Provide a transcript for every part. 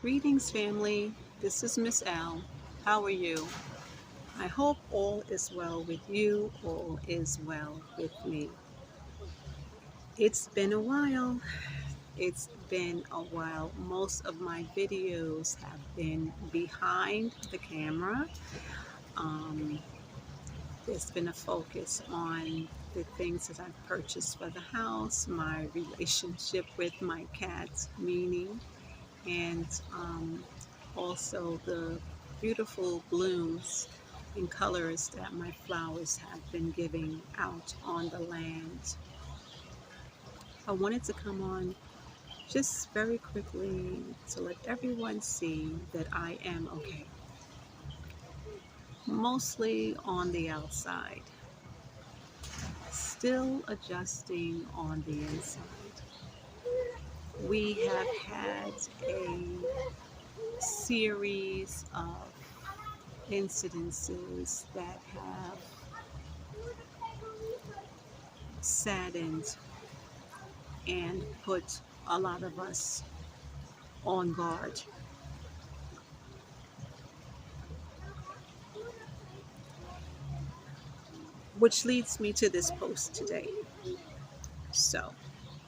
Greetings, family. This is Miss L. How are you? I hope all is well with you, all is well with me. It's been a while. It's been a while. Most of my videos have been behind the camera. Um, there's been a focus on the things that I've purchased for the house, my relationship with my cats, Meanie, and also the beautiful blooms and colors that my flowers have been giving out on the land. I wanted to come on just very quickly to let everyone see that I am okay, mostly on the outside, still adjusting on the inside. We have had a series of incidences that have saddened and put a lot of us on guard. Which leads me to this post today. So,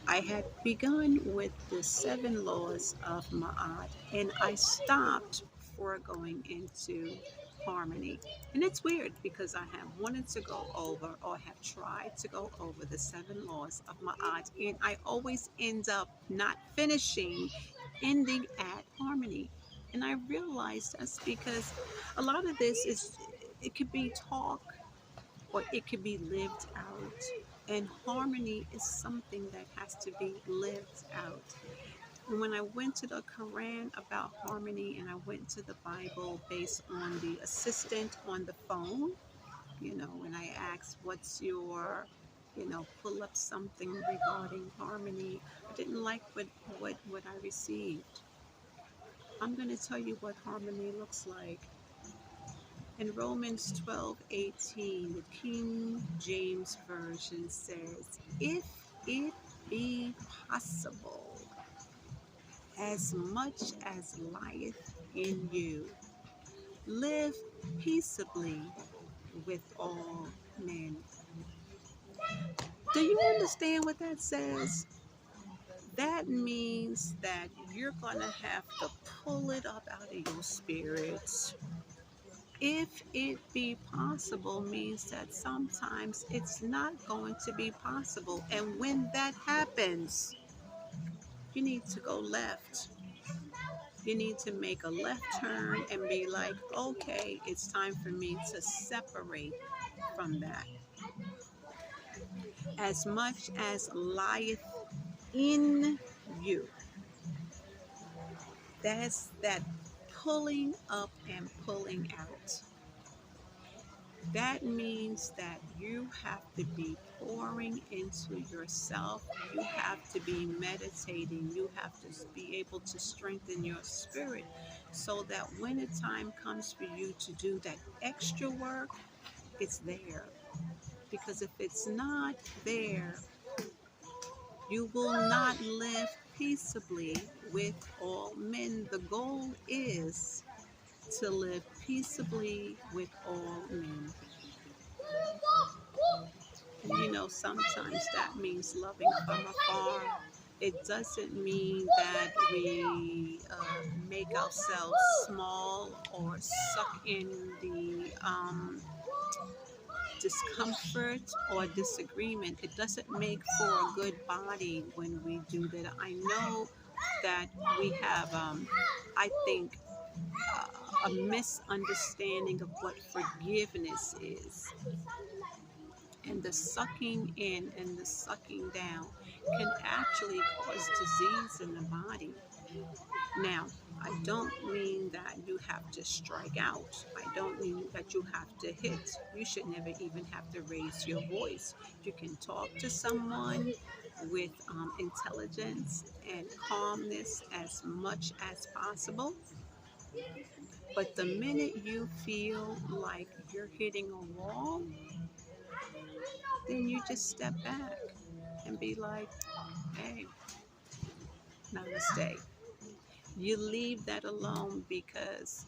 I had begun with the 7 laws of Ma'at, and I stopped before going into harmony. And it's weird because I have wanted to go over or have tried to go over the 7 laws of Ma'at, and I always end up not finishing, ending at harmony. And I realized that's because a lot of this is, it could be talk or it could be lived out. And harmony is something that has to be lived out. And when I went to the Quran about harmony and I went to the Bible based on the assistant on the phone, when I asked, what's your, pull up something regarding harmony, I didn't like what I received. I'm going to tell you what harmony looks like. In Romans 12:18, the King James Version says, if it be possible, as much as lieth in you, live peaceably with all men. Do you understand what that says? That means that you're going to have to pull it up out of your spirits. If it be possible means that sometimes it's not going to be possible. And when that happens, you need to go left. You need to make a left turn and be like, okay, it's time for me to separate from that. As much as lieth in you, that's that pulling up and pulling out. That means that you have to be pouring into yourself. You have to be meditating. You have to be able to strengthen your spirit so that when the time comes for you to do that extra work, it's there. Because if it's not there, you will not live peaceably with all men. The goal is to live peaceably with all men. And sometimes that means loving from afar. It doesn't mean that we make ourselves small or suck in the discomfort or disagreement. It doesn't make for a good body when we do that. I know that we have, I think, a misunderstanding of what forgiveness is. And the sucking in and the sucking down can actually cause disease in the body. Now, I don't mean that you have to strike out. I don't mean that you have to hit. You should never even have to raise your voice. You can talk to someone with intelligence and calmness as much as possible. But the minute you feel like you're hitting a wall, then you just step back and be like, hey, namaste. You leave that alone because,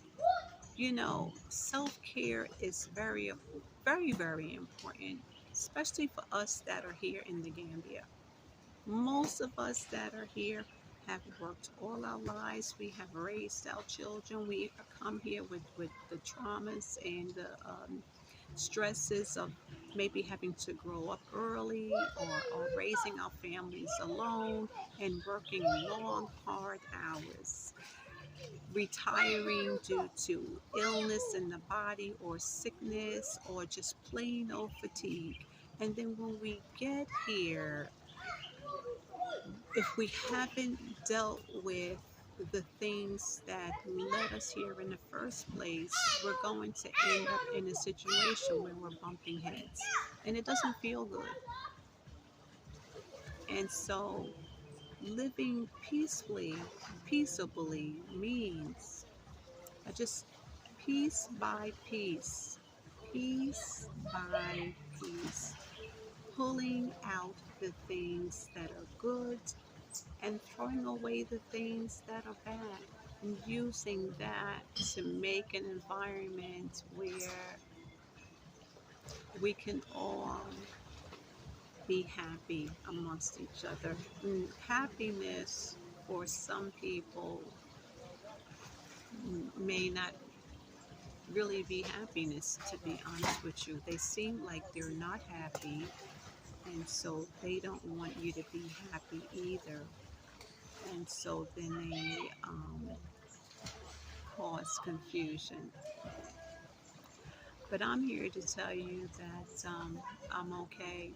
self-care is very, very, very important, especially for us that are here in the Gambia. Most of us that are here have worked all our lives. We have raised our children. We come here with the traumas and the stresses of maybe having to grow up early, or raising our families alone and working long, hard hours, retiring due to illness in the body or sickness or just plain old fatigue. And then when we get here, if we haven't dealt with the things that led us here in the first place, we're going to end up in a situation where we're bumping heads. And it doesn't feel good. And so living peaceably means just piece by piece by piece, pulling out the things that are good and throwing away the things that are bad, and using that to make an environment where we can all be happy amongst each other. And happiness for some people may not really be happiness, to be honest with you. They seem like they're not happy, and so they don't want you to be happy either. And so then they cause confusion. But I'm here to tell you that I'm okay.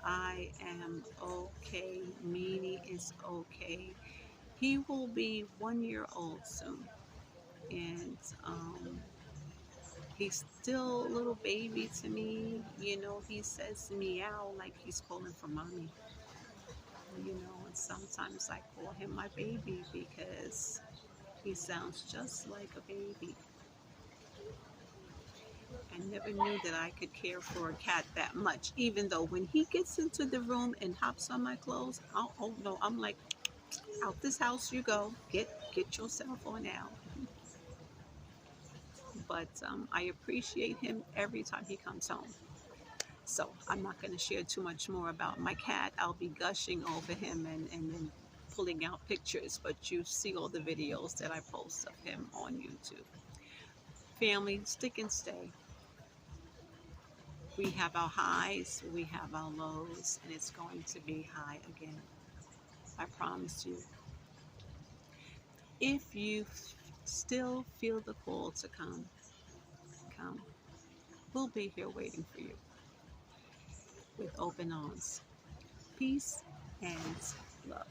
I am okay. Meanie is okay. He will be 1 year old soon. And he's still a little baby to me. He says meow like he's calling for mommy. And sometimes I call him my baby because he sounds just like a baby. I never knew that I could care for a cat that much, even though when he gets into the room and hops on my clothes, oh no, I'm like, out this house you go. Get yourself on out. But I appreciate him every time he comes home. So I'm not going to share too much more about my cat. I'll be gushing over him and then pulling out pictures, but you see all the videos that I post of him on YouTube. Family, stick and stay. We have our highs, we have our lows, and it's going to be high again. I promise you. If you still feel the call to come, come. We'll be here waiting for you with open arms. Peace and love.